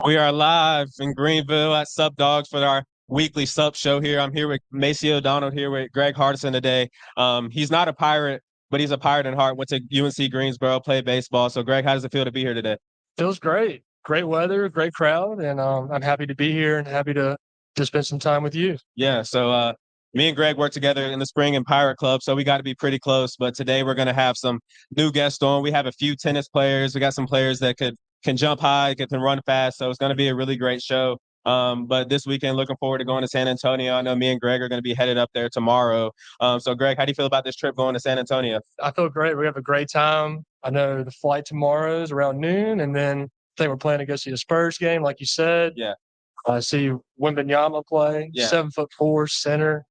We are live in Greenville at Sup Dogs for our weekly Sup show here. I'm here with Macy O'Donnell, here with Greg Hardison today. He's not a Pirate, but he's a Pirate in heart. Went to UNC Greensboro, played baseball. So, Greg, how does it feel to be here today? Feels great. Great weather, great crowd, and I'm happy to be here and happy to spend some time with you. Yeah, so me and Greg worked together in the spring in Pirate Club, so we got to be pretty close. But today we're going to have some new guests on. We have a few tennis players. We got some players that can jump high, can run fast. So it's going to be a really great show. But this weekend, looking forward to going to San Antonio. I know me and Greg are going to be headed up there tomorrow. So, Greg, how do you feel about this trip going to San Antonio? I feel great. We have a great time. I know the flight tomorrow is around noon, and then I think we're planning to go see a Spurs game, like you said. Yeah. See Wembanyama play, Yeah. 7'4" center.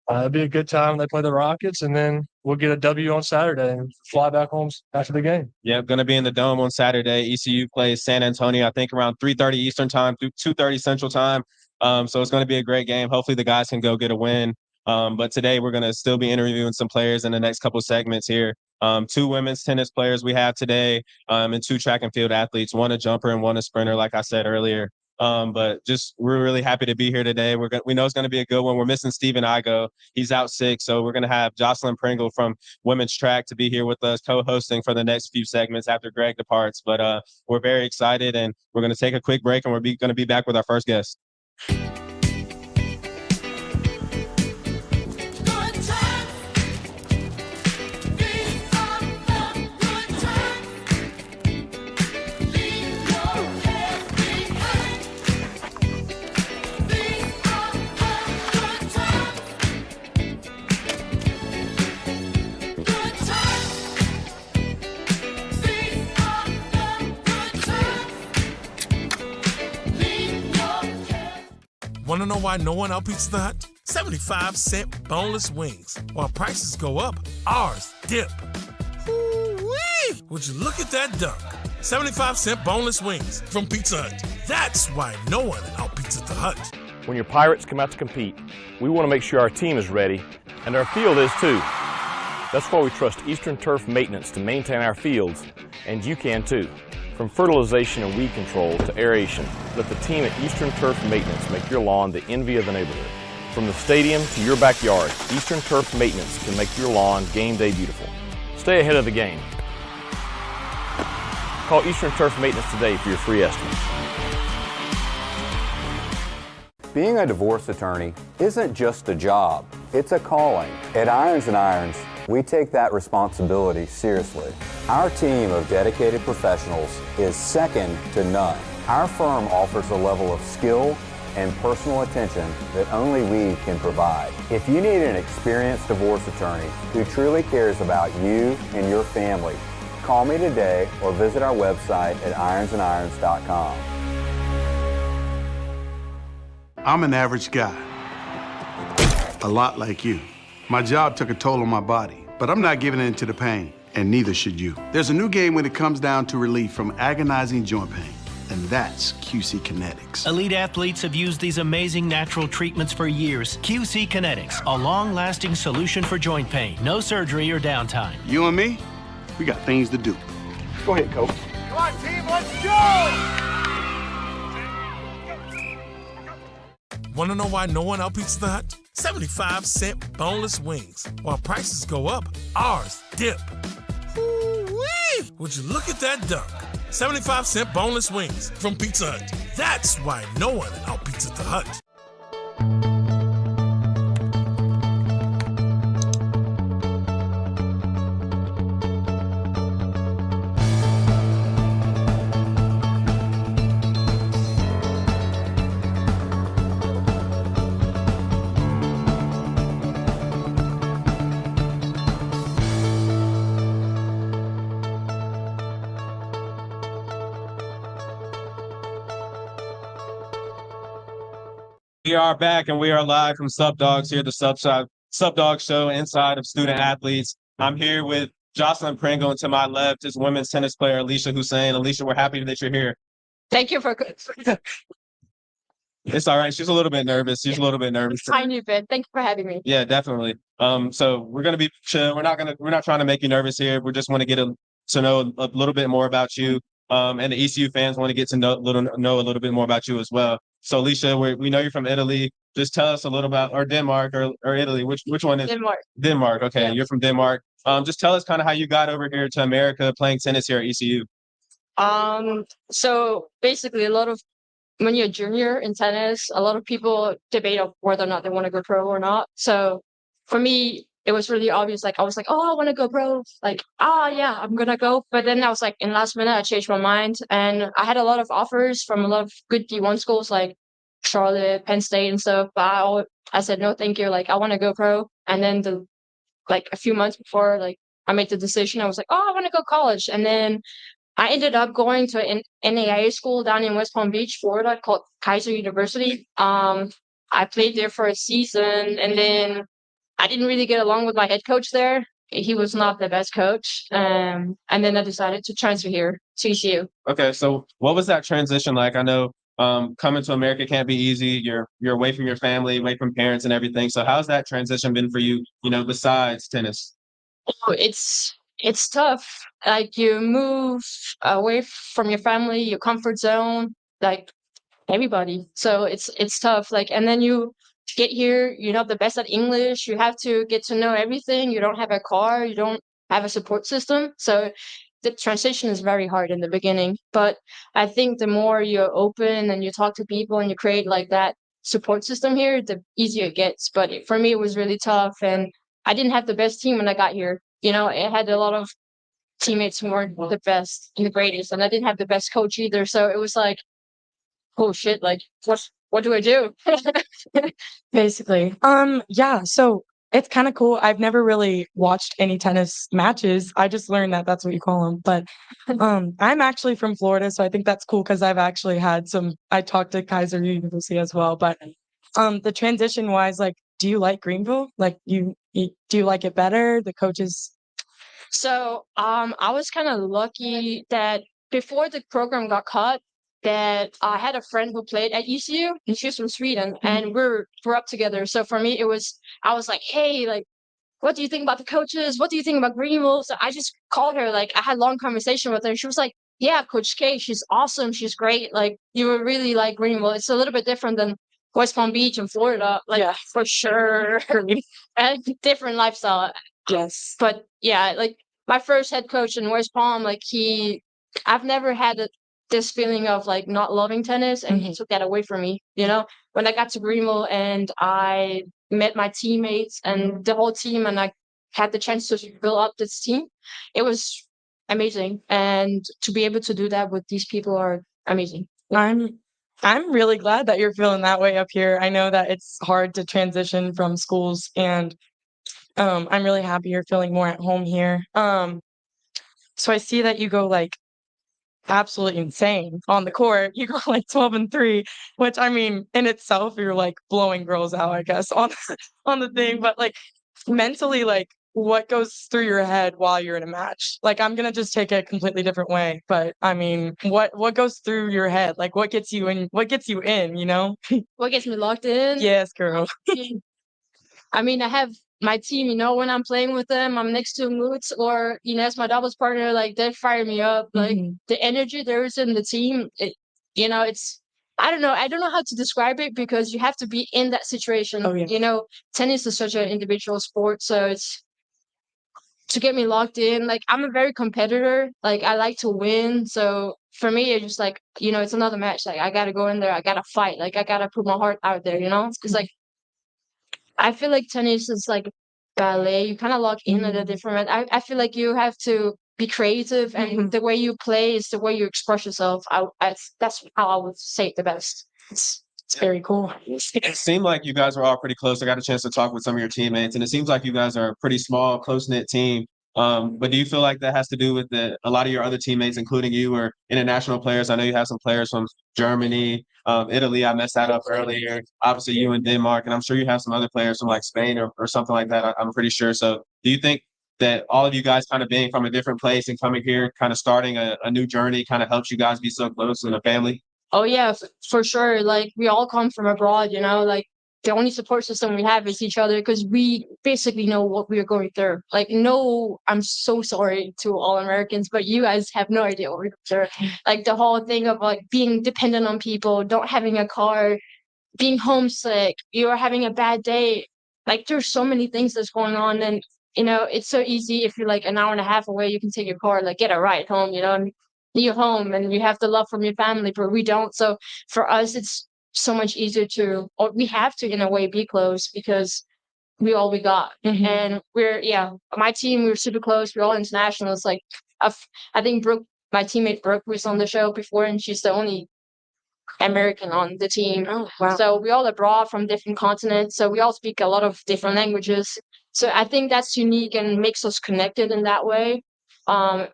It'll be a good time. They play the Rockets, and then we'll get a W on Saturday and fly back home after the game. Yeah, going to be in the Dome on Saturday. ECU plays San Antonio, I think around 3:30 Eastern time, 2:30 Central time. So it's going to be a great game. Hopefully the guys can go get a win. But today we're going to still be interviewing some players in the next couple of segments here. Two women's tennis players we have today, and two track and field athletes, one a jumper and one a sprinter, like I said earlier. But just we're really happy to be here today. We know it's going to be a good one. We're missing Steven Igo. He's out sick. So we're going to have Jocelyn Pringle from women's track to be here with us, co-hosting for the next few segments after Greg departs. But we're very excited, and we're going to take a quick break, and we're going to be back with our first guest. Want to know why no one outbeats the Hut? 75-cent boneless wings. While prices go up, ours dip. Ooh-wee! Would you look at that dunk? 75-cent boneless wings from Pizza Hut. That's why no one outbeats the Hut. When your Pirates come out to compete, we want to make sure our team is ready, and our field is too. That's why we trust Eastern Turf Maintenance to maintain our fields, and you can too. From fertilization and weed control to aeration, let the team at Eastern Turf Maintenance make your lawn the envy of the neighborhood. From the stadium to your backyard, Eastern Turf Maintenance can make your lawn game day beautiful. Stay ahead of the game. Call Eastern Turf Maintenance today for your free estimate. Being a divorce attorney isn't just a job, it's a calling. At Irons & Irons, we take that responsibility seriously. Our team of dedicated professionals is second to none. Our firm offers a level of skill and personal attention that only we can provide. If you need an experienced divorce attorney who truly cares about you and your family, call me today or visit our website at ironsandirons.com. I'm an average guy, a lot like you. My job took a toll on my body, but I'm not giving in to the pain, and neither should you. There's a new game when it comes down to relief from agonizing joint pain, and that's QC Kinetics. Elite athletes have used these amazing natural treatments for years. QC Kinetics, a long-lasting solution for joint pain. No surgery or downtime. You and me, we got things to do. Go ahead, coach. Come on, team, let's go! Want to know why no one outbeats the Hut? 75-cent boneless wings. While prices go up, ours dip. Ooh-wee! Would you look at that dunk? 75-cent boneless wings from Pizza Hut. That's why no one outbeats the Hut. We are back, and we are live from Sup Dogs here, the Sup Dogs show inside of student athletes. I'm here with Jocelyn Pringle, and to my left is women's tennis player Alicia Hussein. Alicia, we're happy that you're here. Thank you for It's all right. She's a little bit nervous. tiny bit. Thank you for having me. Yeah, definitely. So we're gonna be chill. We're not trying to make you nervous here. We just want to get to know a little bit more about you. and the ECU fans want to get to know a little bit more about you as well. So, Alicia, we know you're from Italy. Just tell us a little about, or Denmark, or Italy. Which one is Denmark. Denmark? Okay, Yeah. you're from Denmark. Just tell us kind of how you got over here to America playing tennis here at ECU. So basically, when you're a junior in tennis, a lot of people debate of whether or not they want to go pro or not. So for me, it was really obvious. Like I was like, oh, I want to go pro. Like, yeah, I'm gonna go. But then I was like, in last minute, I changed my mind, and I had a lot of offers from a lot of good D1 schools like Charlotte, Penn State, and stuff. But I said no, thank you. Like I want to go pro. And then like a few months before, like I made the decision, I was like, oh, I want to go college, and then I ended up going to an NAIA school down in West Palm Beach, Florida, called Kaiser University. I played there for a season, and then I didn't really get along with my head coach there. He was not the best coach. And then I decided to transfer here to ECU. Okay, so what was that transition like? I know coming to America can't be easy. You're away from your family, away from parents and everything. So how's that transition been for you, besides tennis? Oh, it's tough. Like you move away from your family, your comfort zone, like everybody. So it's tough. Like, and then you get here, you're not the best at English. You have to get to know everything. You don't have a car. You don't have a support system. So the transition is very hard in the beginning. But I think the more you're open and you talk to people and you create like that support system here, the easier it gets. But for me, it was really tough, and I didn't have the best team when I got here. It had a lot of teammates who weren't the best and the greatest, and I didn't have the best coach either. So it was like, oh shit, like what do I do? Basically. Yeah, so it's kind of cool. I've never really watched any tennis matches. I just learned that that's what you call them. But I'm actually from Florida, so I think that's cool because I've actually had I talked to Kaiser University as well. But the transition wise, like, do you like Greenville? Like, do you like it better? The coaches. So I was kind of lucky that before the program got cut, that I had a friend who played at ECU, and she's from Sweden, and we grew up together. So for me, I was like, hey, like, what do you think about the coaches? What do you think about Greenville? So I just called her. Like, I had a long conversation with her. She was like, yeah, Coach K, she's awesome. She's great. Like, you would really like Greenville. It's a little bit different than West Palm Beach and Florida. Like, yeah, for sure. And different lifestyle. Yes. But yeah, like my first head coach in West Palm, like I've never had this feeling of like not loving tennis, and he took that away from me. When I got to Greenville and I met my teammates and the whole team, and I had the chance to build up this team, it was amazing. And to be able to do that with these people are amazing. I'm really glad that you're feeling that way up here. I know that it's hard to transition from schools, and I'm really happy you're feeling more at home here. So I see that you go like absolutely insane on the court. You go like 12-3, which I mean, in itself, you're like blowing girls out, I guess, on on the thing. But like mentally, like what goes through your head while you're in a match? Like I'm gonna just take it a completely different way. But I mean, what goes through your head? Like what gets you in? What gets you in? What gets me locked in? Yes, girl. I mean, I have my team, when I'm playing with them, I'm next to Moots or Ines, my doubles partner, like they fire me up. Like the energy there is in the team, it's I don't know how to describe it because you have to be in that situation. Oh, yeah. Tennis is such an individual sport, so it's to get me locked in. Like I'm a very competitor. Like I like to win. So for me, it's just like, it's another match. Like I gotta go in there, I gotta fight, like I gotta put my heart out there, It's like I feel like tennis is like ballet. You kind of lock in at a different. I feel like you have to be creative, and the way you play is the way you express yourself. That's how I would say it the best. It's very cool. It seemed like you guys were all pretty close. I got a chance to talk with some of your teammates, and it seems like you guys are a pretty small, close-knit team. But do you feel like that has to do with a lot of your other teammates, including you, or international players? I know you have some players from Germany, Italy. I messed that up earlier. Obviously, you in Denmark, and I'm sure you have some other players from like Spain or something like that. I'm pretty sure. So do you think that all of you guys kind of being from a different place and coming here, kind of starting a new journey kind of helps you guys be so close in a family? Oh yeah, for sure. Like we all come from abroad, like the only support system we have is each other because we basically know what we are going through. Like, no, I'm so sorry to all Americans, but you guys have no idea what we're going through. Like the whole thing of like being dependent on people, don't having a car, being homesick, you are having a bad day. Like there's so many things that's going on, and it's so easy if you're like an hour and a half away, you can take your car, like get a ride home, and you're home and you have the love from your family, but we don't. So for us, it's so much easier or we have to in a way be close because we all we got. And my team, we're super close. We're all international. It's like I think Brooke, my teammate Brooke, was on the show before, and she's the only American on the team. Oh, wow. So we all abroad from different continents. So we all speak a lot of different languages. So I think that's unique and makes us connected in that way. And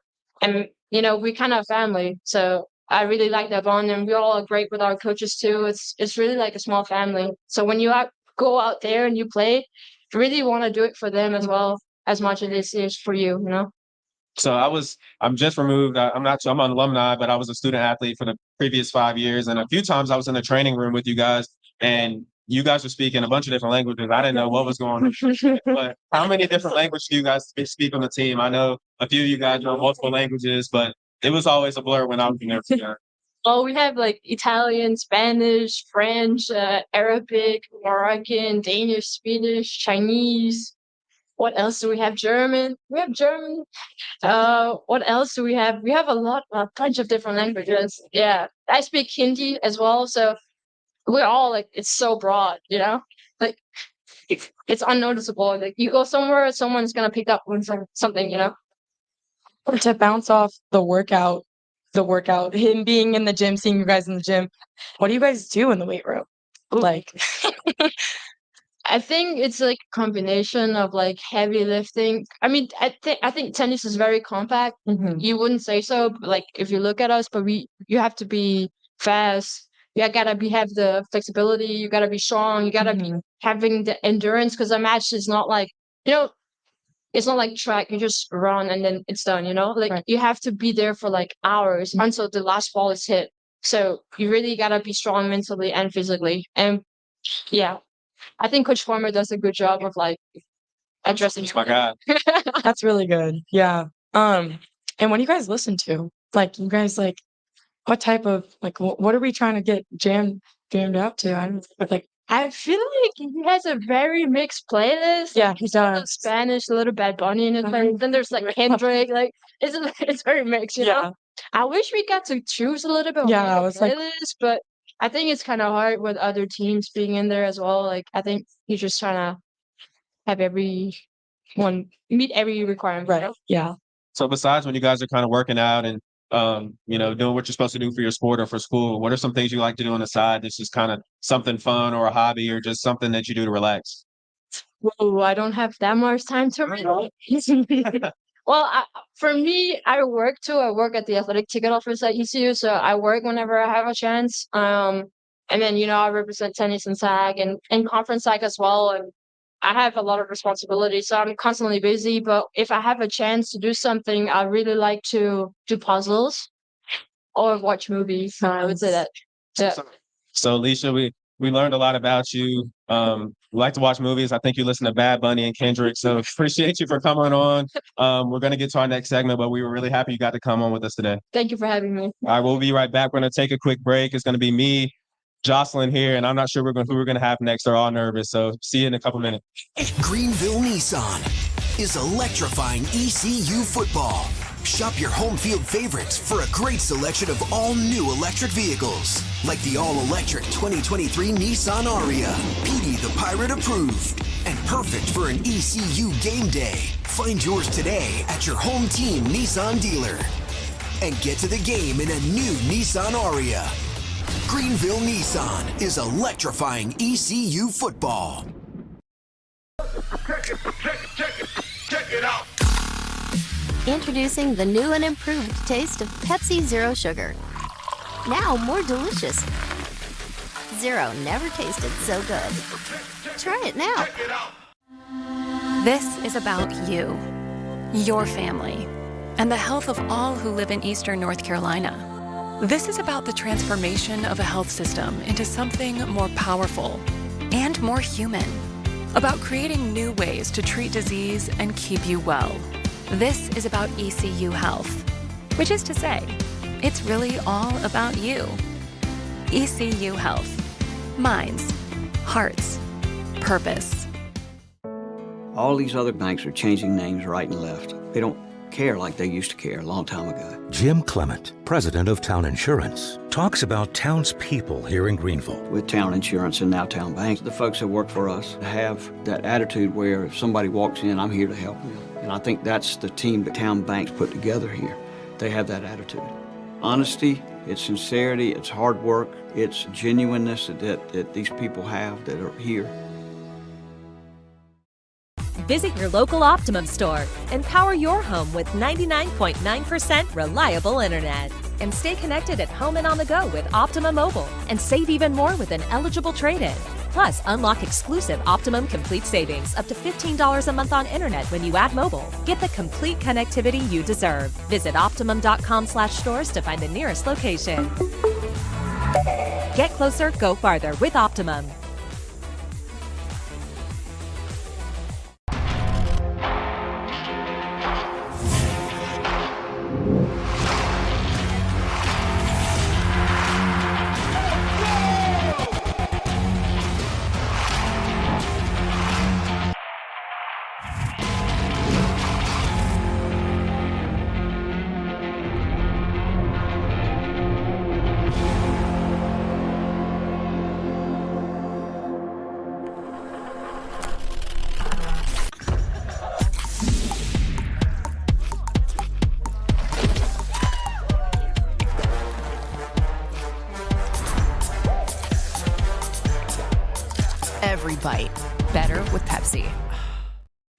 we kind of family. So I really like that bond, and we all are great with our coaches too. It's really like a small family. So when you go out there and you play, you really want to do it for them as well, as much as it is for you. So I'm just removed. I'm an alumni, but I was a student athlete for the previous 5 years. And a few times I was in the training room with you guys, and you guys were speaking a bunch of different languages. I didn't know what was going on. But how many different languages do you guys speak on the team? I know a few of you guys know multiple languages, but it was always a blur when I was in there together. Oh, we have like Italian, Spanish, French, Arabic, Moroccan, Danish, Swedish, Chinese. What else do we have? German. We have German. What else do we have? We have a bunch of different languages. Yeah. I speak Hindi as well. So we're all like, it's so broad, like it's unnoticeable. Like you go somewhere, someone's going to pick up on something, To bounce off the workout, him being in the gym, seeing you guys in the gym, what do you guys do in the weight room? Like, I think it's like a combination of like heavy lifting. I mean, I think tennis is very compact. You wouldn't say so, but like if you look at us, but you have to be fast. You gotta have the flexibility. You gotta be strong. You gotta be having the endurance, because a match is not like it's not like track. You just run and then it's done. Like Right. you have to be there for like hours until the last ball is hit. So you really gotta be strong mentally and physically. And yeah, I think Coach Farmer does a good job of like addressing. My God. that's really good. Yeah. And what do you guys listen to? Like, you guys like, what type of like, what are we trying to get jammed out to? I don't know, like. I feel like he has a very mixed playlist. Yeah, he A little does. Spanish, a little Bad Bunny in his playlist. Then there's like Kendrick. Like it's very mixed. Yeah. I wish we got to choose a little bit. Yeah, on I the was like- playlist, but I think it's kind of hard with other teams being in there as well. Like I think he's just trying to have everyone meet every requirement. Right. Yeah. So besides when you guys are kind of working out and doing what you're supposed to do for your sport or for school, what are some things you like to do on the side that's just kind of something fun or a hobby or just something that you do to relax? Oh, I don't have that much time to read. Well, for me, I work too. I work at the athletic ticket office at ECU, so I work whenever I have a chance. And then I represent tennis and SAG and conference SAG as well. And I have a lot of responsibility, so I'm constantly busy. But if I have a chance to do something, I really like to do puzzles or watch movies. I would say that. Yeah. So Alicia, we learned a lot about you. We like to watch movies. I think you listen to Bad Bunny and Kendrick. So appreciate you for coming on. We're going to get to our next segment, but we were really happy you got to come on with us today. Thank you for having me. All right, we'll be right back. We're going to take a quick break. It's going to be me, Jocelyn here, and I'm not sure who we're going to have next. They're all nervous. So see you in a couple minutes. Greenville Nissan is electrifying ECU football. Shop your home field favorites for a great selection of all new electric vehicles, like the all-electric 2023 Nissan Aria, PD the Pirate approved, and perfect for an ECU game day. Find yours today at your home team Nissan dealer. And get to the game in a new Nissan Aria. Greenville Nissan is electrifying ECU football. Check it out. Introducing the new and improved taste of Pepsi Zero Sugar. Now more delicious. Zero never tasted so good. Try it now. This is about you, your family, and the health of all who live in Eastern North Carolina. This is about the transformation of a health system into something more powerful and more human, about creating new ways to treat disease and keep you well. This is about ECU Health, which is to say, it's really all about you. ECU Health. Minds, hearts, purpose. All these other banks are changing names right and left. They don't care like they used to care a long time ago. Jim Clement, president of Town Insurance, talks about townspeople here in Greenville. With Town Insurance and now Town Bank, the folks that work for us have that attitude where if somebody walks in, I'm here to help them. And I think that's the team that Town Bank's put together here. They have that attitude. Honesty, it's sincerity, it's hard work, it's genuineness that these people have that are here. Visit your local Optimum store and power your home with 99.9% reliable internet. And stay connected at home and on the go with Optimum Mobile and save even more with an eligible trade-in. Plus, unlock exclusive Optimum Complete savings up to $15 a month on internet when you add mobile. Get the complete connectivity you deserve. Visit Optimum.com/stores to find the nearest location. Get closer, go farther with Optimum. Every bite better with Pepsi.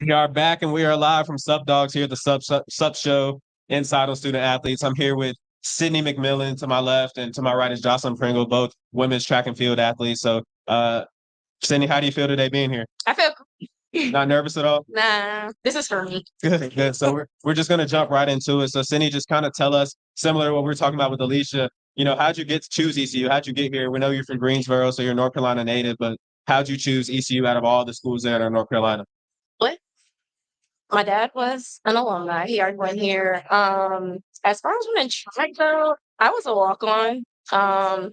We are back and we are live from Sup Dogs here at the Sup Show inside on Student Athletes. I'm here with Sydney McMillan to my left and to my right is Jocelyn Pringle, both women's track and field athletes. So, Sydney, how do you feel today being here? I feel Not nervous at all? nah. This is for me. Good, good. So we're just gonna jump right into it. So, Sydney, just kind of tell us, similar to what we were talking about with Alicia, how'd you get to choose ECU? How'd you get here? We know you're from Greensboro, so you're a North Carolina native, but how'd you choose ECU out of all the schools there in North Carolina? What? My dad was an alumni. He already went here. As far as when in track though, I was a walk-on. And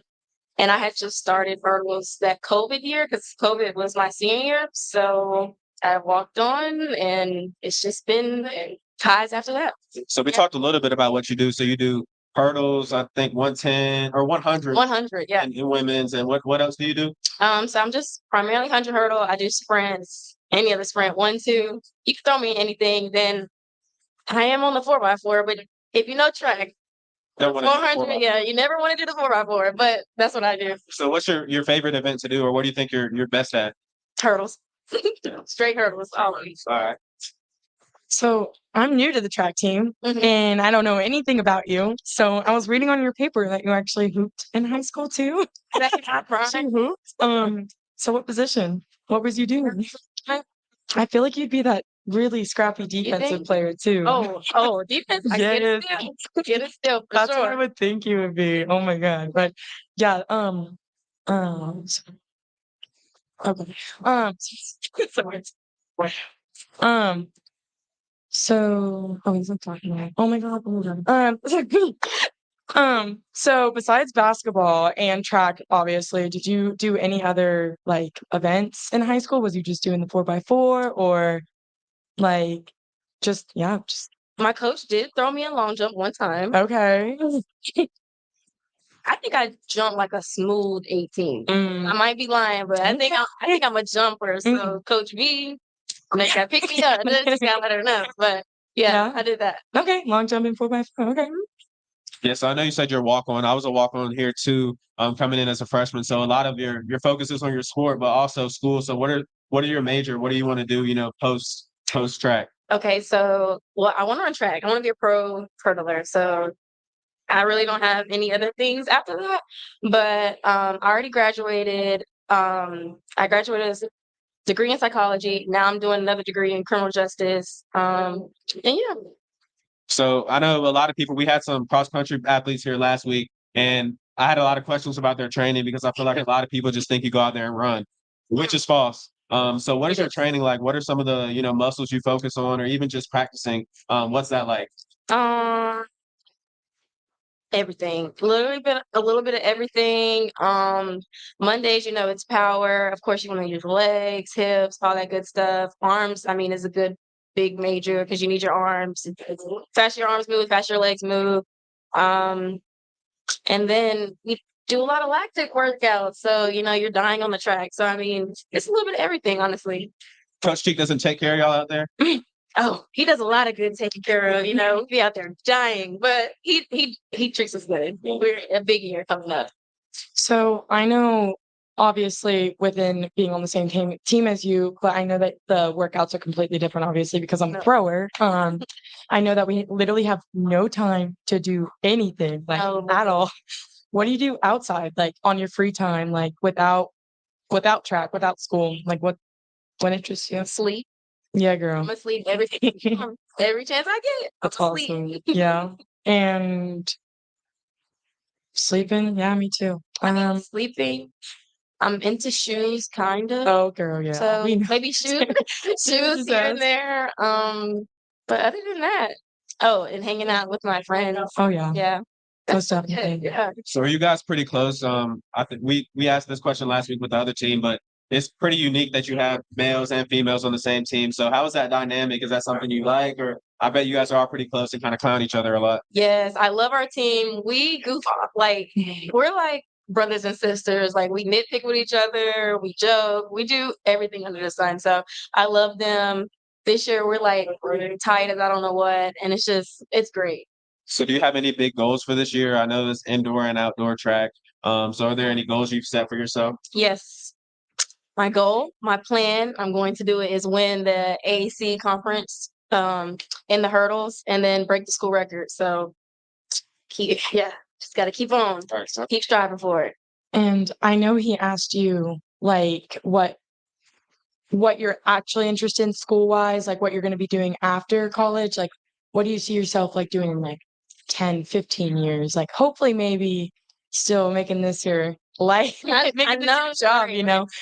I had just started hurdles that COVID year because COVID was my senior year. So I walked on and it's just been ties after that. So we talked a little bit about what you do. So you do hurdles, I think 110 or 100. 100, yeah. In women's. And what else do you do? So I'm just primarily 100 hurdle. I do sprints, any other sprint, 1, 2. You can throw me anything. Then I am on the 4x4, but if you know track, 400, yeah, you never want to do the 4x4, but that's what I do. So what's your favorite event to do, or what do you think you're best at? Hurdles. Straight hurdles, always. All right. So I'm new to the track team and I don't know anything about you. So I was reading on your paper that you actually hooped in high school too. So what position? What was you doing? I feel like you'd be that really scrappy defensive player too. Oh, defense. I get it still. Get it still. For That's sure. what I would think you would be. Oh my god. But yeah, okay. So he's not talking about. Oh my god. So besides basketball and track, obviously, did you do any other like events in high school? Was you just doing the 4x4 or like just my coach did throw me a long jump one time. Okay. I think I jumped like a smooth 18. I might be lying, but I think I'm a jumper. So Coach B, next guy pick me up. I just gotta let her know. But yeah, I did that. Okay, long jumping 4x4. Okay. Yeah, so I know you said you're a walk-on. I was a walk-on here too, coming in as a freshman. So a lot of your focus is on your sport, but also school. So what are your major? What do you want to do? Post track. Okay, so I want to run track. I want to be a pro hurdler. So I really don't have any other things after that. But I already graduated. I graduated as a degree in psychology. Now I'm doing another degree in criminal justice. And yeah. So I know a lot of people, we had some cross-country athletes here last week, and I had a lot of questions about their training because I feel like a lot of people just think you go out there and run. which is false. So what is your training like? What are some of the, muscles you focus on or even just practicing? What's that like? Um, Everything. A little bit of everything. Mondays, it's power. Of course, you want to use legs, hips, all that good stuff. Arms, I mean, is a good big major because you need your arms. Fast your arms move, fast your legs move. Um, and then we do a lot of lactic workouts. So, you're dying on the track. So I mean, it's a little bit of everything, honestly. Coach Cheek doesn't take care of y'all out there? Oh, he does a lot of good taking care of, we be out there dying, but he treats us good. We're a big year coming up. So I know obviously within being on the same team as you, but I know that the workouts are completely different, obviously, because I'm a thrower. I know that we literally have no time to do anything like at all. What do you do outside, like on your free time, like without track, without school? Like what interests you? Sleep. Yeah, girl. I'm asleep everything every chance I get. That's awesome. Yeah. And sleeping, yeah, me too. Sleeping. I'm into shoes, kind of. Oh, girl, yeah. So maybe shoes, shoes here and there. But other than that, oh, and hanging out with my friends. Oh yeah, yeah. Most definitely. Yeah. So are you guys pretty close? I think we asked this question last week with the other team, but it's pretty unique that you have males and females on the same team. So how is that dynamic? Is that something you like, or I bet you guys are all pretty close and kind of clown each other a lot? Yes, I love our team. We goof off. Like we're like brothers and sisters. Like we nitpick with each other, we joke, we do everything under the sun. So I love them. This year we're tight as I don't know what, and it's great. So do you have any big goals for this year? I know it's indoor and outdoor track. So are there any goals you've set for yourself? Yes. My goal, my plan, I'm going to do it is win the AAC conference in the hurdles and then break the school record. So just got to keep on, keep striving for it. And I know he asked you like what you're actually interested in school wise, like what you're going to be doing after college. Like, what do you see yourself like doing in like 10, 15 years? Like, hopefully, maybe still making this your life, making this your job,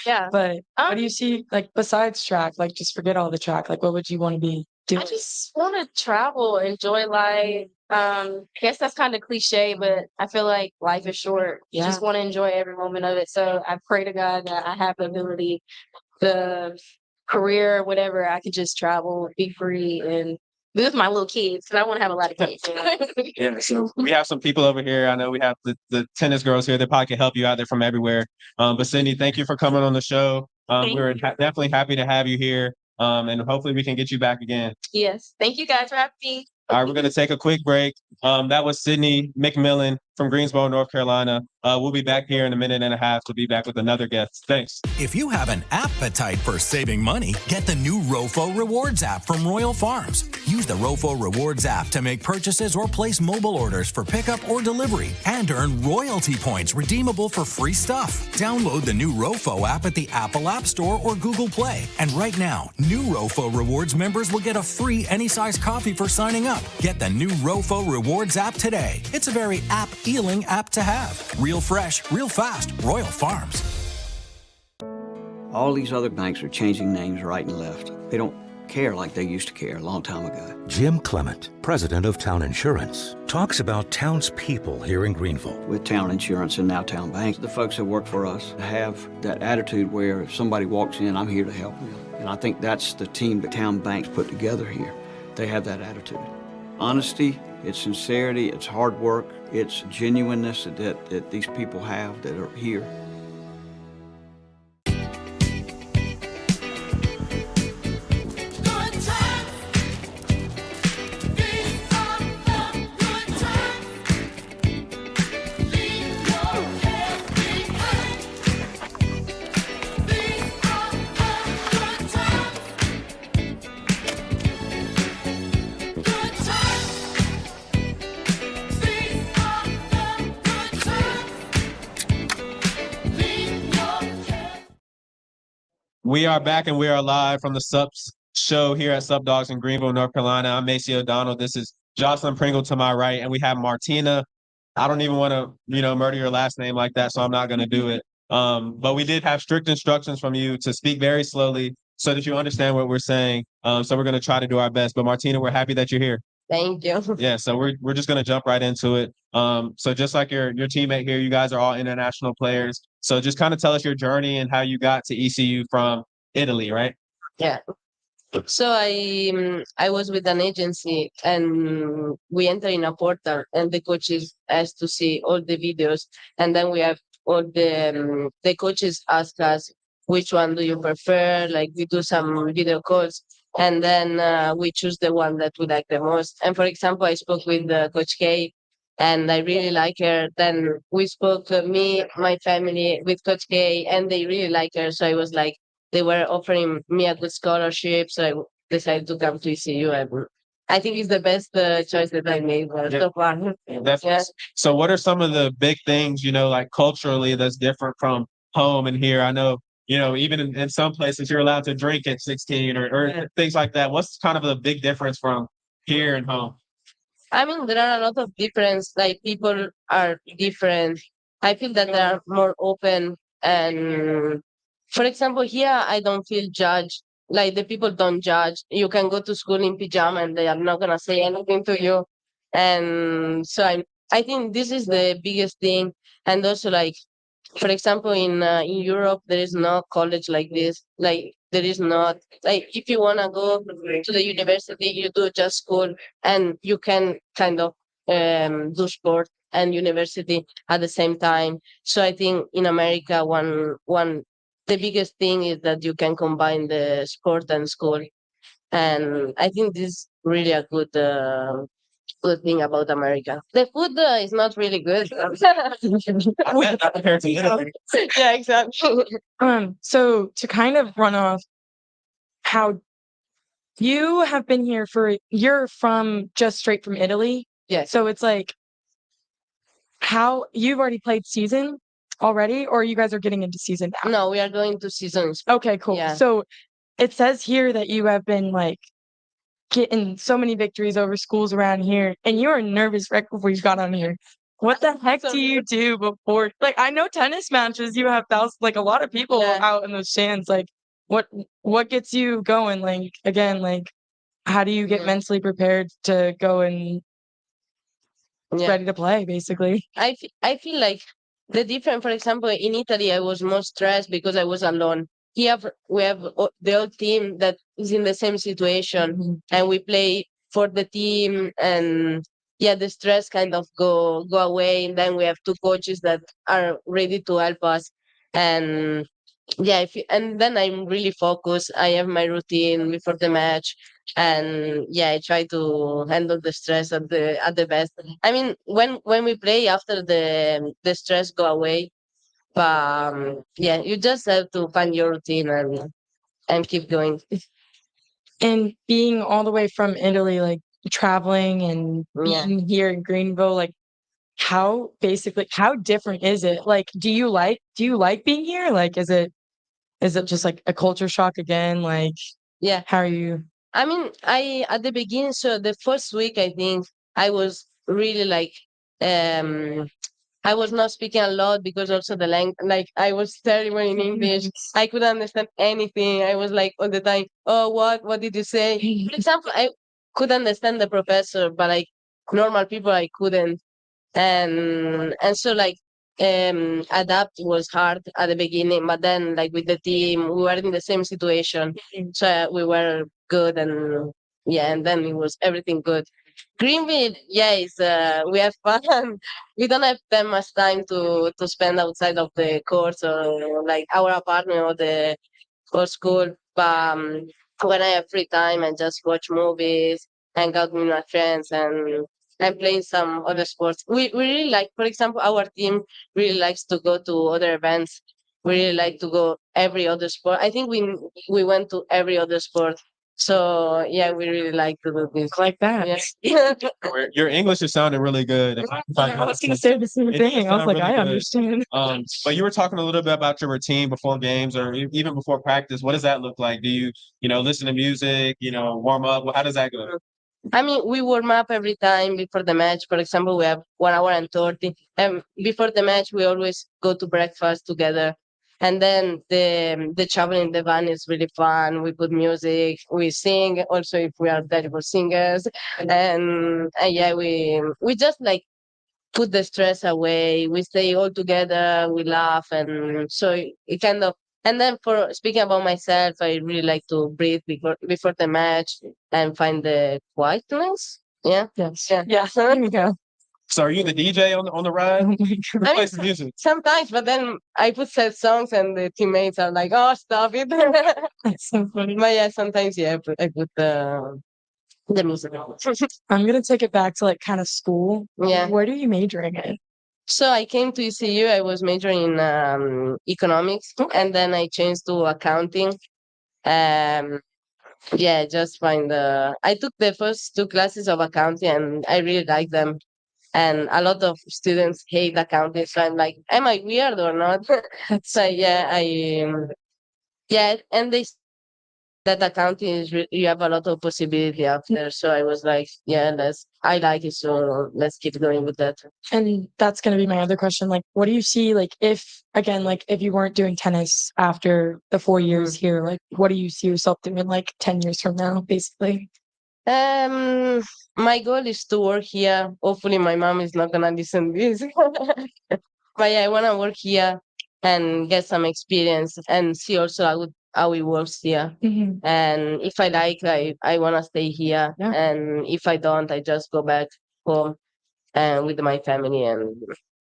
Yeah. But what do you see like besides track? Like, just forget all the track. Like, what would you want to be doing? I just want to travel, enjoy life. I guess that's kind of cliche, but I feel like life is short. You just want to enjoy every moment of it. So I pray to God that I have the ability, the career, whatever, I could just travel, be free, and be with my little kids. Because I want to have a lot of kids. Yeah, so we have some people over here. I know we have the tennis girls here. They probably can help you out there from everywhere. But Sydney, thank you for coming on the show. We're definitely happy to have you here. And hopefully we can get you back again. Yes. Thank you guys for having me. All right, we're going to take a quick break. That was Sydney McMillan from Greensboro, North Carolina. We'll be back here in a minute and a half to be back with another guest. Thanks. If you have an appetite for saving money, get the new Rofo Rewards app from Royal Farms. Use the Rofo Rewards app to make purchases or place mobile orders for pickup or delivery and earn royalty points redeemable for free stuff. Download the new Rofo app at the Apple App Store or Google Play. And right now, new Rofo Rewards members will get a free any-size coffee for signing up. Get the new Rofo Rewards app today. It's a very appealing app to have. Real fresh, real fast. Royal Farms. All these other banks are changing names right and left. They don't care like they used to care a long time ago. Jim Clement, president of Town Insurance, talks about Town's people here in Greenville. With Town Insurance and now Town Bank, the folks that work for us have that attitude where if somebody walks in, I'm here to help them. And I think that's the team that Town Bank's put together here. They have that attitude. Honesty, it's sincerity, it's hard work, it's genuineness that these people have that are here. We are back and we are live from the Sups show here at Sup Dogs in Greenville, North Carolina. I'm Macy O'Donnell. This is Jocelyn Pringle to my right, and we have Martina. I don't even want to, murder your last name like that, so I'm not going to do it. But we did have strict instructions from you to speak very slowly so that you understand what we're saying. So we're going to try to do our best. But Martina, we're happy that you're here. Thank you. Yeah, so we're just gonna jump right into it. So just like your teammate here, you guys are all international players. So just kind of tell us your journey and how you got to ECU from Italy, right? Yeah. So I was with an agency and we enter in a portal and the coaches has to see all the videos and then we have all the coaches ask us which one do you prefer, like we do some video calls and then we choose the one that we like the most. And for example, I spoke with Coach K and I really like her. Then we spoke, me, my family with Coach K and they really like her. So I was like, they were offering me a good scholarship, so I decided to come to ECU. And I think it's the best choice that I made so far. Yeah. So what are some of the big things, like culturally that's different from home and here? I know, even in some places you're allowed to drink at 16 or things like that. What's kind of the big difference from here and home? I mean, there are a lot of difference. Like people are different. I feel that they are more open. And for example, here I don't feel judged. Like the people don't judge. You can go to school in pajama and they are not gonna say anything to you. And so I think this is the biggest thing. And also like for example in Europe there is no college like this, like there is not, like if you want to go to the university you do just school and you can kind of do sport and university at the same time. So I think in America one the biggest thing is that you can combine the sport and school, and I think this is really a good thing about America. The food is not really good. Yeah, exactly. So to kind of run off how you have been here you're from just straight from Italy. Yeah. So it's like how you've already played season already, or you guys are getting into season now? No, we are going to seasons. Okay, cool. Yeah. So it says here that you have been like getting so many victories over schools around here, and you were nervous right before you got on here. What the heck do you do before? Like, I know tennis matches, you have thousands, like a lot of people out in those stands. Like, what gets you going? Like, again, like, how do you get mentally prepared to go and ready to play, basically? I feel like the different, for example, in Italy, I was more stressed because I was alone. Here, we have the whole team that is in the same situation, and we play for the team, and yeah, the stress kind of go away. And then we have two coaches that are ready to help us, and yeah, and then I'm really focused. I have my routine before the match, and yeah, I try to handle the stress at the best. I mean, when we play after the stress go away, but yeah, you just have to find your routine and keep going. And being all the way from Italy, like traveling and being here in Greenville, like how different is it? Like, do you like being here? Like, is it just like a culture shock again? Like, yeah, how are you? I mean, I at the beginning, so the first week, I think I was really like, I was not speaking a lot because also the language, like I was terrible in English. I couldn't understand anything. I was like all the time, oh, what did you say? For example, I could understand the professor, but like normal people, I couldn't. And so like adapt was hard at the beginning, but then like with the team we were in the same situation, so we were good, and yeah, and then it was everything good. Greenville, yeah, is we have fun. We don't have that much time to spend outside of the course or like our apartment or school, but when I have free time I just watch movies, hang out with my friends, and playing some other sports. We really like, for example, our team really likes to go to other events. We really like to go every other sport. I think we went to every other sport. So yeah, we really like to do this. Like that. Yeah. Your English is sounding really good. I was gonna say the same thing. I was like, I understand. But you were talking a little bit about your routine before games or even before practice. What does that look like? Do you, listen to music, warm up? How does that go? I mean, we warm up every time before the match. For example, we have 1 hour and 30. And before the match, we always go to breakfast together. And then the travel in the van is really fun. We put music, we sing. Also, if we are terrible singers, and yeah, we just like put the stress away. We stay all together. We laugh, and so it kind of. And then for speaking about myself, I really like to breathe before the match and find the quietness. Yeah. Yes. Yeah. Yeah. There we go. So are you the DJ on the ride? Who I plays the music? sometimes, but then I put sad songs, and the teammates are like, "Oh, stop it!" That's so funny. But yeah, sometimes yeah, I put the music. I'm gonna take it back to like kind of school. Yeah. What are you majoring in? So I came to ECU. I was majoring in economics, and then I changed to accounting. Um, yeah, just find the. I took the first 2 classes of accounting, and I really like them. And a lot of students hate accounting, so I'm like, am I weird or not? So yeah, yeah, and they that accounting is you have a lot of possibility after. So I was like, yeah, I like it, so let's keep going with that. And that's gonna be my other question. Like, what do you see? Like, if again, like, if you weren't doing tennis after the 4 years here, like, what do you see yourself doing like 10 years from now, basically? My goal is to work here. Hopefully, my mom is not gonna listen to this. But yeah, I wanna work here and get some experience and see also how it works here. Mhm. And if I like, I wanna stay here. Yeah. And if I don't, I just go back home and with my family and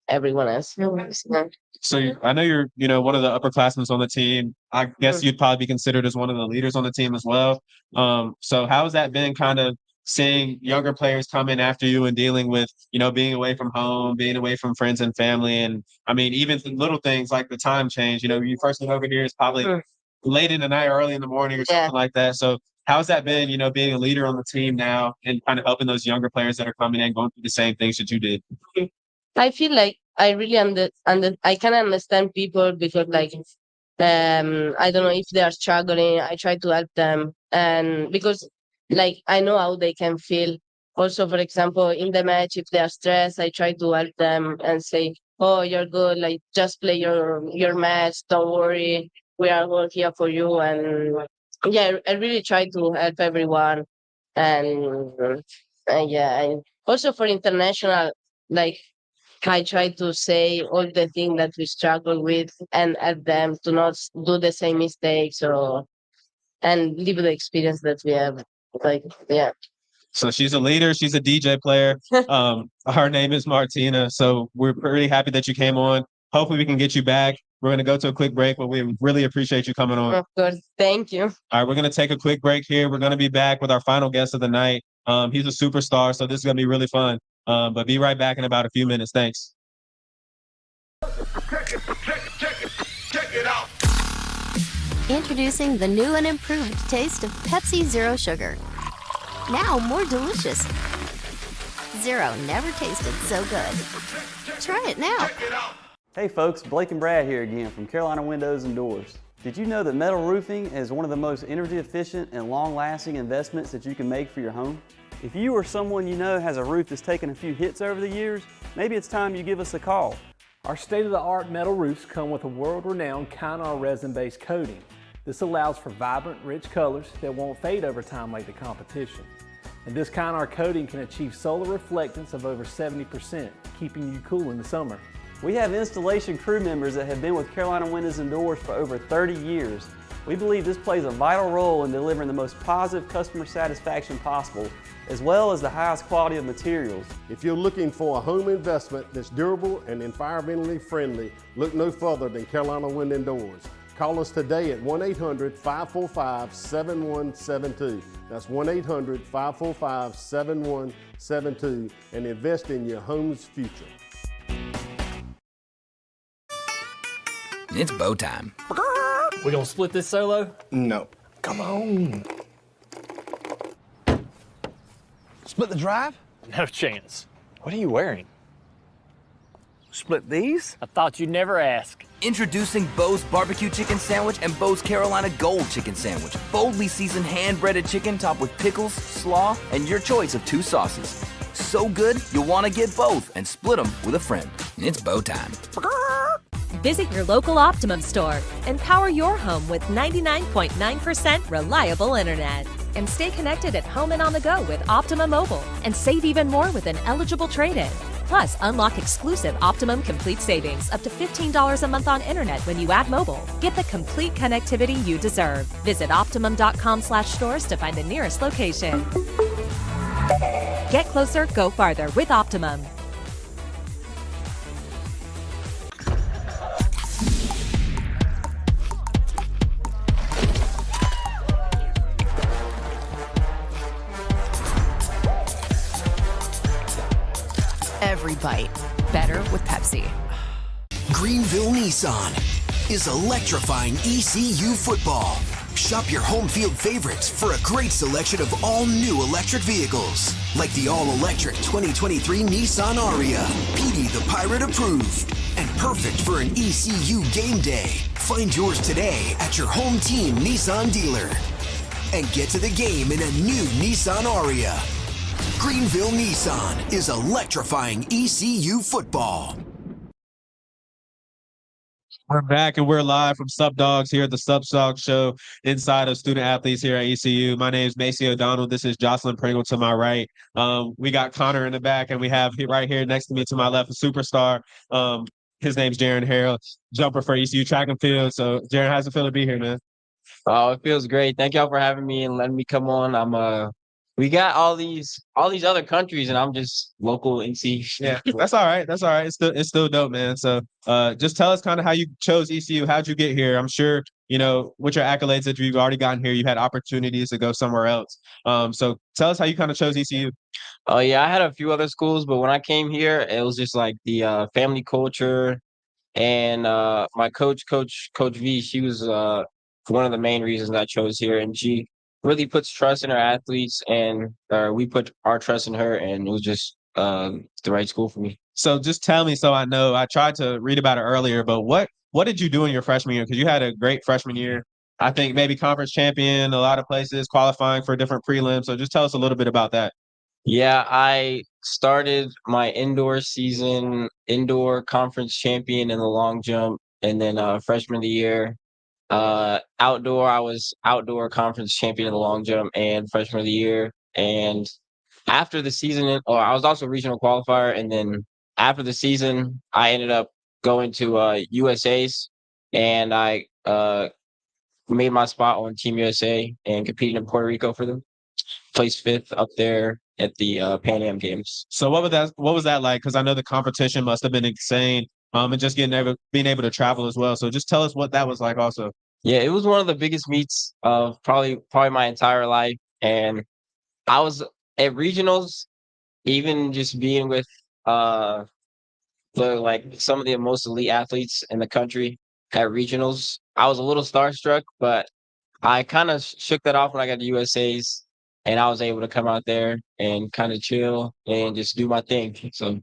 everyone else. Yeah. So I know you're, one of the upperclassmen on the team. I guess you'd probably be considered as one of the leaders on the team as well. So how has that been kind of seeing younger players come in after you and dealing with, being away from home, being away from friends and family? And I mean, even little things like the time change, you first get over here, it's probably late in the night, or early in the morning or something like that. So how's that been, being a leader on the team now and kind of helping those younger players that are coming in, going through the same things that you did? I feel like I really I can understand people because like I don't know if they are struggling. I try to help them, and because like I know how they can feel. Also, for example, in the match, if they are stressed, I try to help them and say, "Oh, you're good. Like just play your match. Don't worry. We are all here for you." And yeah, I really try to help everyone, and yeah, also for international like. I try to say all the things that we struggle with and help them to not do the same mistakes or and live the experience that we have. Like, yeah. So she's a leader. She's a DJ player. Her name is Martina. So we're pretty happy that you came on. Hopefully we can get you back. We're going to go to a quick break, but we really appreciate you coming on. Of course. Thank you. All right, we're going to take a quick break here. We're going to be back with our final guest of the night. He's a superstar, so this is going to be really fun. But be right back in about a few minutes. Thanks. Check it out. Introducing the new and improved taste of Pepsi Zero Sugar. Now more delicious. Zero never tasted so good. Try it now. Hey folks, Blake and Brad here again from Carolina Windows and Doors. Did you know that metal roofing is one of the most energy efficient and long-lasting investments that you can make for your home? If you or someone you know has a roof that's taken a few hits over the years, maybe it's time you give us a call. Our state-of-the-art metal roofs come with a world-renowned Kynar resin-based coating. This allows for vibrant, rich colors that won't fade over time like the competition. And this Kynar coating can achieve solar reflectance of over 70%, keeping you cool in the summer. We have installation crew members that have been with Carolina Windows and Doors for over 30 years. We believe this plays a vital role in delivering the most positive customer satisfaction possible, as well as the highest quality of materials. If you're looking for a home investment that's durable and environmentally friendly, look no further than Carolina Windows and Doors. Call us today at 1-800-545-7172. That's 1-800-545-7172 and invest in your home's future. It's bow time. We gonna split this solo? No. Come on. Split the drive? No chance. What are you wearing? split these? I thought you'd never ask. Introducing Bo's Barbecue Chicken Sandwich and Bo's Carolina Gold Chicken Sandwich. Boldly seasoned hand-breaded chicken topped with pickles, slaw, and your choice of 2 sauces. So good, you'll want to get both and split them with a friend. It's Bo time. Visit your local Optimum store and power your home with 99.9% reliable internet. And stay connected at home and on the go with Optimum Mobile. And save even more with an eligible trade-in. Plus, unlock exclusive Optimum Complete savings up to $15 a month on internet when you add mobile. Get the complete connectivity you deserve. Visit Optimum.com/stores to find the nearest location. Get closer, go farther with Optimum. Every bite better with Pepsi. Greenville Nissan is electrifying ECU football. Shop your home field favorites for a great selection of all new electric vehicles, like the all-electric 2023 Nissan Aria, PD the Pirate approved, and perfect for an ECU game day. Find yours today at your home team Nissan dealer. And get to the game in a new Nissan Aria. Greenville Nissan is electrifying ECU football. We're back and we're live from Sup Dogs here at the Sup Dogs show inside of student athletes here at ECU. My name is Macy O'Donnell. This is Jocelyn Pringle to my right. We got Connor in the back, and we have right here next to me to my left a superstar. His name's Jaron Harrell, jumper for ECU track and field. So, Jaron, how's it feel to be here, man? Oh, it feels great. Thank y'all for having me and letting me come on. We got all these other countries, and I'm just local NC. Yeah, that's all right. That's all right. It's still dope, man. So just tell us kind of how you chose ECU. How'd you get here? I'm sure, with your accolades that you've already gotten here, you had opportunities to go somewhere else. So tell us how you kind of chose ECU. Oh, yeah, I had a few other schools, but when I came here, it was just like the family culture. And my coach V, she was one of the main reasons I chose here. And she really puts trust in her athletes, and we put our trust in her, and it was just the right school for me. So just tell me, so I know. I tried to read about it earlier, but what did you do in your freshman year? Because you had a great freshman year. I think maybe conference champion, a lot of places, qualifying for different prelims. So just tell us a little bit about that. Yeah, I started my indoor season, indoor conference champion in the long jump, and then freshman of the year. Outdoor, I was outdoor conference champion in the long jump and freshman of the year. And after the season, I was also regional qualifier. And then after the season, I ended up going to USA's, and I made my spot on Team USA and competing in Puerto Rico for them. Placed 5th up there at the Pan Am Games. So what was that like? Because I know the competition must have been insane. And just being able to travel as well. So just tell us what that was like also. Yeah, it was one of the biggest meets of probably my entire life. And I was at regionals, even just being with some of the most elite athletes in the country at regionals. I was a little starstruck, but I kind of shook that off when I got to USA's, and I was able to come out there and kind of chill and just do my thing. So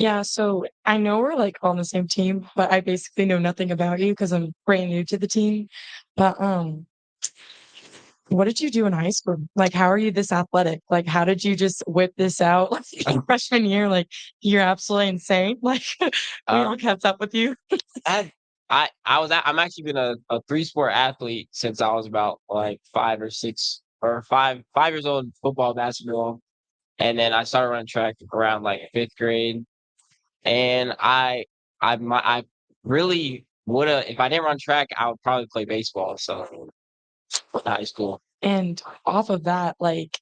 Yeah, so I know we're like on the same team, but I basically know nothing about you because I'm brand new to the team. But what did you do in high school? Like, how are you this athletic? Like, how did you just whip this out like freshman year? Like, you're absolutely insane. Like, we all kept up with you. I'm actually been a 3-sport athlete since I was about like 5 years old, football, basketball. And then I started running track around like 5th grade. And I really would have, if I didn't run track, I would probably play baseball. So high school. And off of that, like,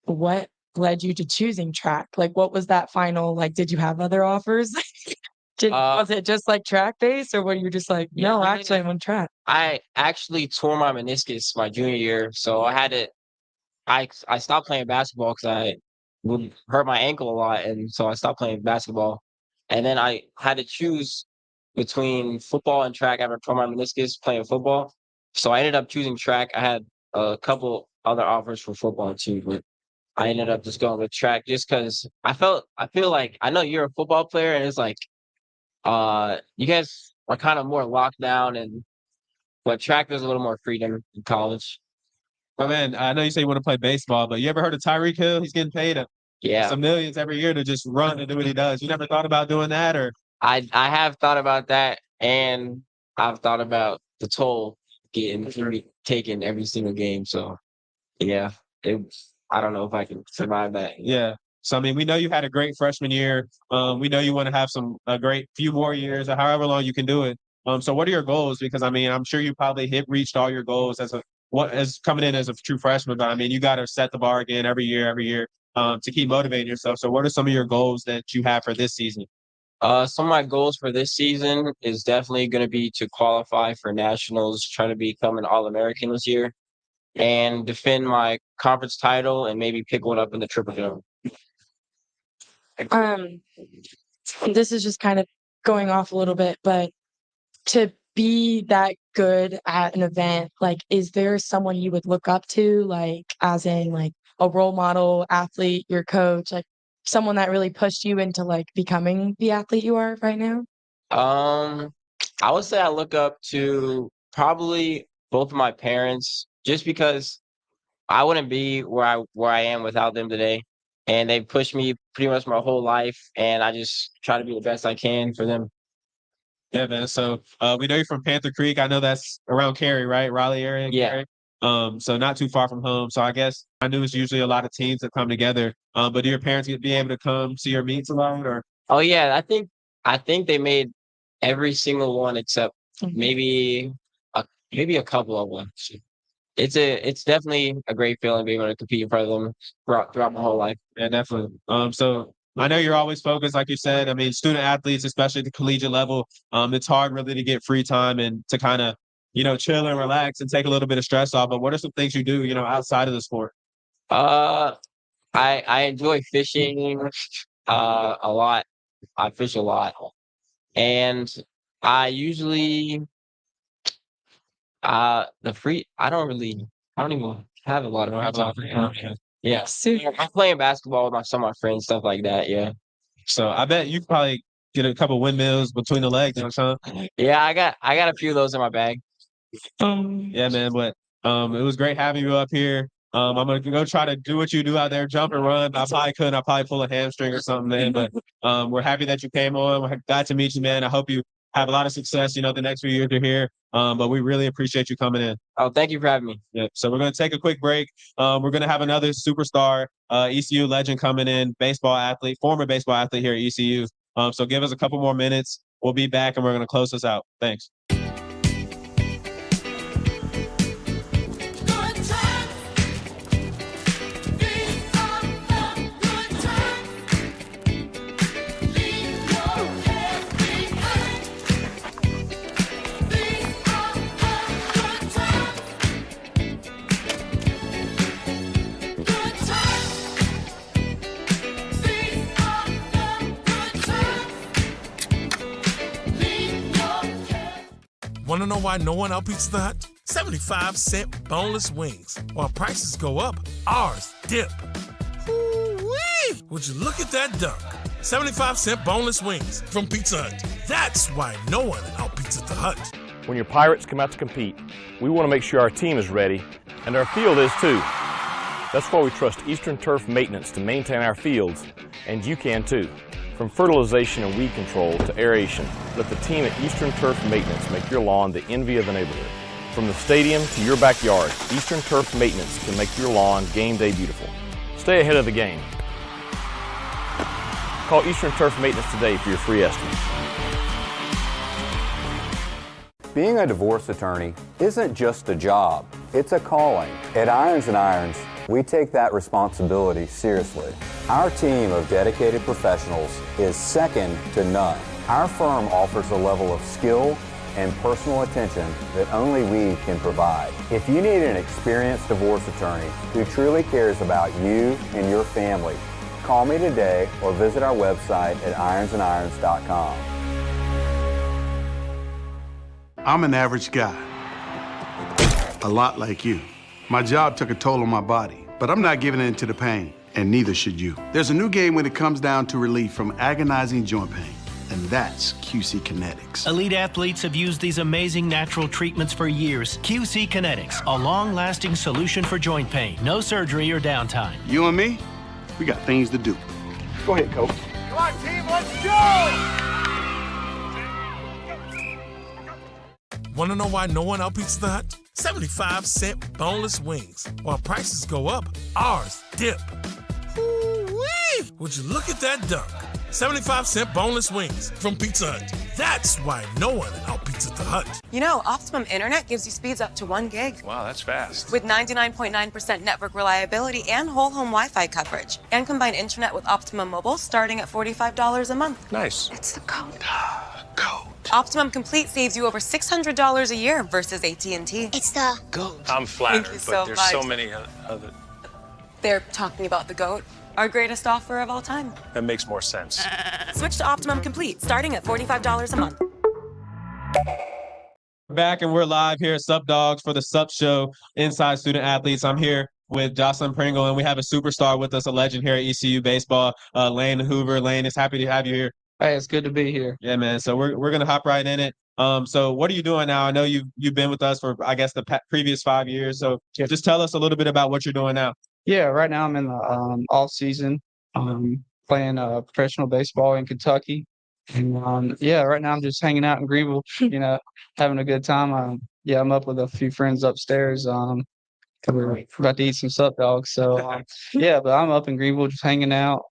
what led you to choosing track? Like, what was that final? Like, did you have other offers? Was it just like track based, or were you just like, no, actually, I want track? I actually tore my meniscus my junior year, so I stopped playing basketball because I would hurt my ankle a lot, and so I stopped playing basketball. And then I had to choose between football and track after I tore my meniscus playing football. So I ended up choosing track. I had a couple other offers for football too, but I ended up just going with track just because I feel like I know you're a football player and it's like you guys are kind of more locked down but track there's a little more freedom in college. Oh man, I know you say you want to play baseball, but you ever heard of Tyreek Hill? He's getting paid Yeah. some millions every year to just run and do what he does. You never thought about doing that, or? I have thought about that, and I've thought about the toll getting taken every single game. So yeah, I don't know if I can survive that. Yeah. So I mean, we know you had a great freshman year. We know you want to have a great few more years, or however long you can do it. So what are your goals? Because I mean, I'm sure you probably reached all your goals as coming in as a true freshman. But I mean, you got to set the bar again every year, to keep motivating yourself. So what are some of your goals that you have for this season? Some of my goals for this season is definitely going to be to qualify for nationals, try to become an All-American this year, and defend my conference title and maybe pick one up in the triple jump. This is just kind of going off a little bit, but to be that good at an event, like, is there someone you would look up to, like, as in, like, a role model, athlete, your coach, like, someone that really pushed you into, like, becoming the athlete you are right now? I would say I look up to probably both of my parents just because I wouldn't be where I am without them today. And they pushed me pretty much my whole life, and I just try to be the best I can for them. Yeah, man. So we know you're from Panther Creek. I know that's around Cary, right? Raleigh area. Yeah. Cary? So not too far from home. So I guess I knew it's usually a lot of teams that come together. But do your parents be able to come see your meets a lot, or? Oh yeah, I think they made every single one except maybe maybe a couple of them. It's definitely a great feeling being able to compete in front of them throughout my whole life. Yeah, definitely. So I know you're always focused, like you said. I mean, student athletes, especially at the collegiate level, it's hard really to get free time and to kind of, chill and relax and take a little bit of stress off. But what are some things you do, outside of the sport? I enjoy fishing a lot. I fish a lot, and I usually I don't even have a lot of time. Yeah, I'm playing basketball with some of my friends, stuff like that. Yeah. So I bet you could probably get a couple windmills between the legs or something. Yeah, I got a few of those in my bag. Yeah, man. But it was great having you up here. I'm gonna go try to do what you do out there, jump and run. I probably couldn't. I probably pull a hamstring or something, man. But we're happy that you came on. We're glad to meet you, man. I hope you have a lot of success. The next few years you're here. But we really appreciate you coming in. Oh, thank you for having me. Yeah. So we're gonna take a quick break. We're gonna have another superstar, ECU legend coming in, former baseball athlete here at ECU. So give us a couple more minutes. We'll be back and we're gonna close this out. Thanks. Want to know why no one out Pizza the Hut? 75-cent boneless wings. While prices go up, ours dip. Ooh-wee! Would you look at that dunk? 75-cent boneless wings from Pizza Hut. That's why no one out Pizza the Hut. When your Pirates come out to compete, we want to make sure our team is ready, and our field is too. That's why we trust Eastern Turf Maintenance to maintain our fields, and you can too. From fertilization and weed control to aeration, let the team at Eastern Turf Maintenance make your lawn the envy of the neighborhood. From the stadium to your backyard, Eastern Turf Maintenance can make your lawn game day beautiful. Stay ahead of the game. Call Eastern Turf Maintenance today for your free estimate. Being a divorce attorney isn't just a job, it's a calling. At Irons & Irons, we take that responsibility seriously. Our team of dedicated professionals is second to none. Our firm offers a level of skill and personal attention that only we can provide. If you need an experienced divorce attorney who truly cares about you and your family, call me today or visit our website at ironsandirons.com. I'm an average guy, a lot like you. My job took a toll on my body, but I'm not giving in to the pain, and neither should you. There's a new game when it comes down to relief from agonizing joint pain, and that's QC Kinetics. Elite athletes have used these amazing natural treatments for years. QC Kinetics, a long-lasting solution for joint pain. No surgery or downtime. You and me, we got things to do. Go ahead, coach. Come on, team, let's go! Want to know why no one out Pizza the Hut? 75-cent boneless wings. While prices go up, ours dip. Ooh-wee! Would you look at that dunk? 75-cent boneless wings from Pizza Hut. That's why no one out Pizza the Hut. You know, Optimum Internet gives you speeds up to 1 gig. Wow, that's fast. With 99.9% network reliability and whole home Wi-Fi coverage. And combine internet with Optimum Mobile starting at $45 a month. Nice. It's the code. Code. Optimum Complete saves you over $600 a year versus AT&T. It's the GOAT. I'm flattered, Thank you but so there's much. so many other. They're talking about the GOAT, our greatest offer of all time. That makes more sense. Switch to Optimum Complete starting at $45 a month. We're back and we're live here at Sup Dogs for the Sup Show Inside Student Athletes. I'm here with Jocelyn Pringle, and we have a superstar with us, a legend here at ECU baseball, Lane Hoover. Lane, it's happy to have you here. Hey, it's good to be here. Yeah, man. So we're gonna hop right in it. So what are you doing now? I know you've been with us for, I guess, the previous 5 years. So just tell us a little bit about what you're doing now. Yeah, right now I'm in the off season, playing professional baseball in Kentucky. And yeah, right now I'm just hanging out in Greenville, having a good time. Yeah, I'm up with a few friends upstairs. We're about to eat some Sup Dogs. So yeah, but I'm up in Greenville just hanging out.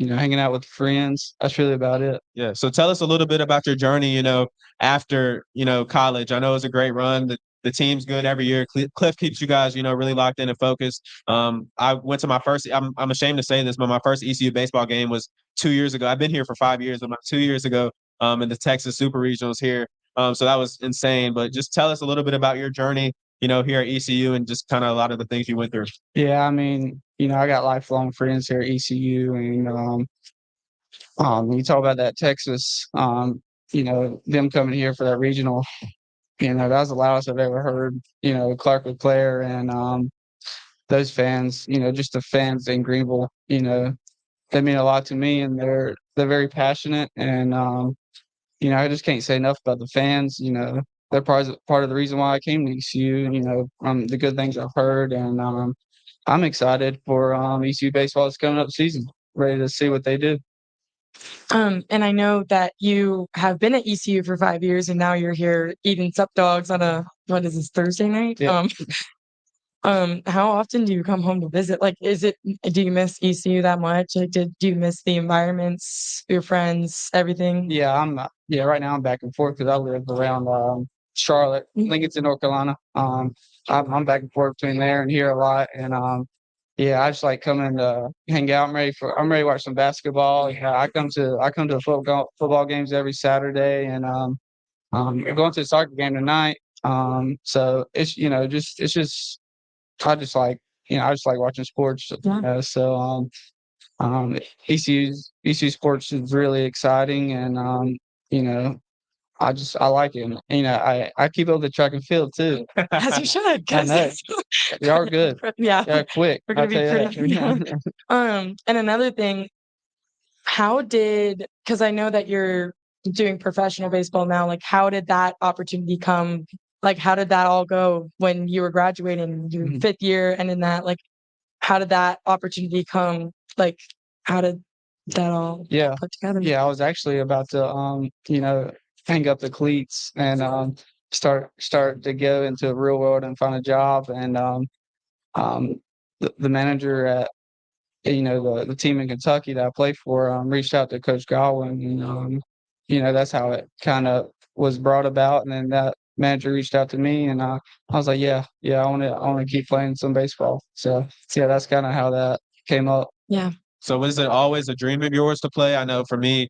Hanging out with friends. That's really about it. Yeah. So tell us a little bit about your journey, after, college. I know it's a great run. The team's good every year. Cliff keeps you guys, really locked in and focused. I went to my first, I'm ashamed to say this, but my first ECU baseball game was 2 years ago. I've been here for 5 years, but 2 years ago in the Texas Super Regionals here. So that was insane. But just tell us a little bit about your journey, here at ECU and just kind of a lot of the things you went through. Yeah, I mean, I got lifelong friends here at ECU, and you talk about that Texas, them coming here for that regional, that was the loudest I've ever heard. Clark LeClaire and those fans, just the fans in Greenville, they mean a lot to me, and they're very passionate, and I just can't say enough about the fans. They're part of the reason why I came to ECU. The good things I've heard, and I'm excited for ECU baseball that's coming up season. Ready to see what they do. And I know that you have been at ECU for 5 years, and now you're here eating Sup Dogs on what is this, Thursday night? Yeah. How often do you come home to visit? Like, do you miss ECU that much? Like, do you miss the environments, your friends, everything? Yeah, right now I'm back and forth because I live around Charlotte, Lincolnton, North Carolina. I'm back and forth between there and here a lot, and yeah, I just like coming to hang out. I'm ready to watch some basketball. Yeah, I come to the football games every Saturday, and we're going to the soccer game tonight. So it's I just like watching sports. So ECU sports is really exciting, and I like it. And, I keep up the track and field too. As you should. I know. We are good. Yeah. Yeah, quick. We're gonna be pretty. And another thing, because I know that you're doing professional baseball now, like how did that opportunity come? Like how did that all go when you were graduating your fifth year, and in that, like how did that opportunity come? Like how did that all put together? Yeah, I was actually about to hang up the cleats and start to go into the real world and find a job. And the manager at the team in Kentucky that I play for reached out to Coach Godwin, and that's how it kind of was brought about. And then that manager reached out to me, and I was like, yeah, I want to keep playing some baseball. So yeah, that's kind of how that came up. Yeah. So was it always a dream of yours to play? I know for me,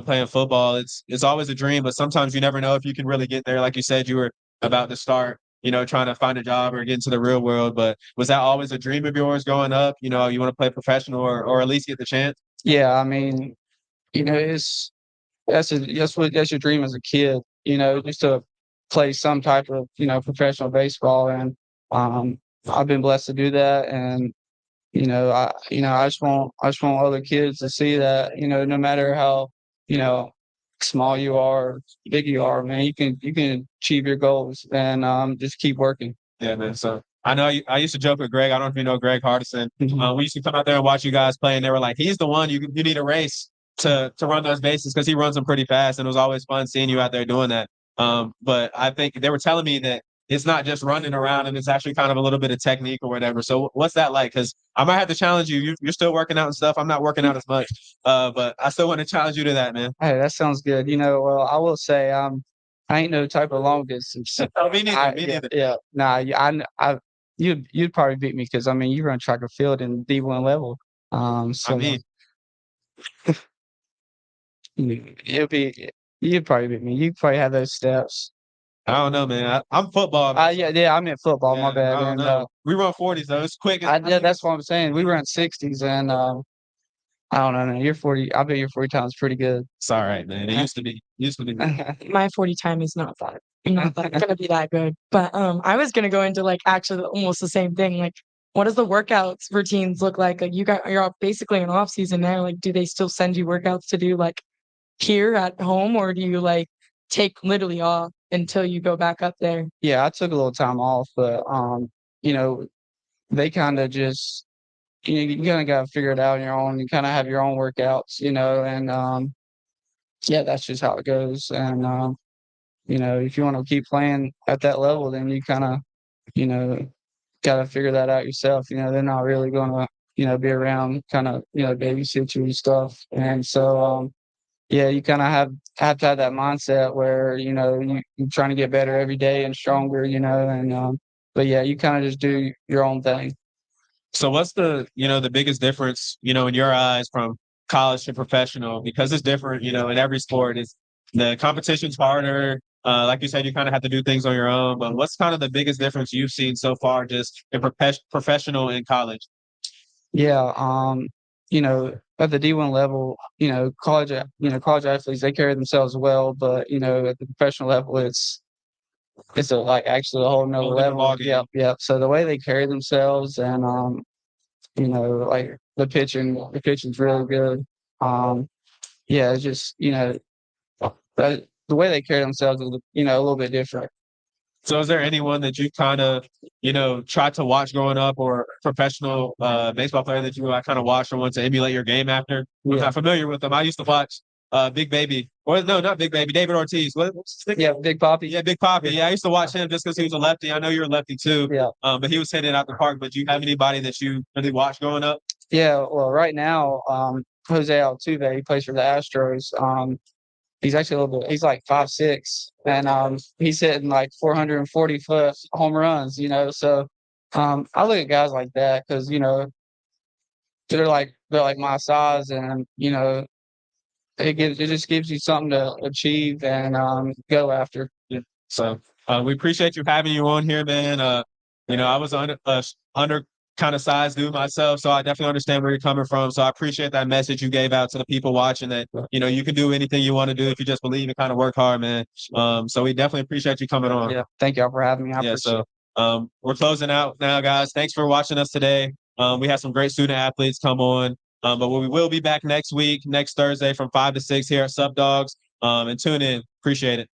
playing football, it's always a dream, but sometimes you never know if you can really get there. Like you said, you were about to start, trying to find a job or get into the real world. But was that always a dream of yours growing up? You want to play professional or at least get the chance? Yeah, I mean, that's your dream as a kid, just to play some type of, professional baseball. And I've been blessed to do that. And, I just want other kids to see that, no matter how, you know, small you are, or big you are, man, you can achieve your goals and just keep working. Yeah, man. So I know I used to joke with Greg. I don't know if you know Greg Hardison. Mhm. We used to come out there and watch you guys play, and they were like, "He's the one you need a race to run those bases because he runs them pretty fast." And it was always fun seeing you out there doing that. But I think they were telling me that it's not just running around, and it's actually kind of a little bit of technique or whatever. So what's that like? Because I might have to challenge you. You're still working out and stuff. I'm not working out as much, but I still want to challenge you to that, man. Hey, that sounds good. Well, I will say, I ain't no type of long distance. Oh, me neither. Me Yeah, neither. yeah. Nah, you'd probably beat me because I mean you run track and field in D1 level. I So mean, you'd be you'd probably beat me. You probably have those steps. I don't know, man. I'm football. Yeah, I meant football. My Yeah, bad. I don't And know. We run 40s though. It's quick. yeah, that's what I'm saying. We run 60s, and I don't know. Man, you're 40. I bet your 40 times pretty good. It's all right, man. It used to be. Used to be. My 40 time is not gonna be that good. But I was gonna go into like actually almost the same thing. Like, what does the workouts routines look like? Like you're all basically in off season now. Like, do they still send you workouts to do like here at home, or do you like take literally off until you go back up there? Yeah, I took a little time off, but you know, they kind of just you kind of got to figure it out on your own. You kind of have your own workouts, and yeah, that's just how it goes. And if you want to keep playing at that level, then you kind of, you know, got to figure that out yourself. They're not really going to, be around, kind of, babysit you and stuff. And so, yeah, you kind of have to have that mindset where you're trying to get better every day and stronger, and but yeah, you kind of just do your own thing. So what's the biggest difference, in your eyes from college to professional? Because it's different, in every sport. It's the competition's harder. Like you said, you kind of have to do things on your own. But what's kind of the biggest difference you've seen so far just in professional and college? Yeah, at the D1 level, college athletes they carry themselves well, but at the professional level, it's like actually a whole nother Whole different level. ballgame. Yep, yep. So the way they carry themselves and like the pitching's really good. Um, yeah, it's just the way they carry themselves is a little bit different. So is there anyone that you kind of, tried to watch growing up or professional baseball player that you kind of watched or want to emulate your game after? I'm Yeah. not familiar with them. I used to watch Big Baby. Or no, not Big Baby, David Ortiz. What's his name? Yeah, Big Poppy. Yeah, Big Poppy. Yeah, I used to watch him just because he was a lefty. I know you're a lefty too. Yeah. But he was hitting it out the park. But do you have anybody that you really watched growing up? Yeah, well, right now, Jose Altuve, he plays for the Astros. He's actually a little bit. He's like 5'6", and he's hitting like 440-foot home runs. So I look at guys like that because they're like my size, and it just gives you something to achieve and go after. Yeah. So we appreciate you having you on here, man. I was under kind of size dude myself, so I definitely understand where you're coming from. So I appreciate that message you gave out to the people watching that, you can do anything you want to do if you just believe and kind of work hard, man. So we definitely appreciate you coming on. Yeah, thank y'all for having me. I appreciate it. So we're closing out now, guys. Thanks for watching us today. We had some great student athletes come on. But we will be back next week, next Thursday from 5 to 6 here at Sup Dogs. And tune in. Appreciate it.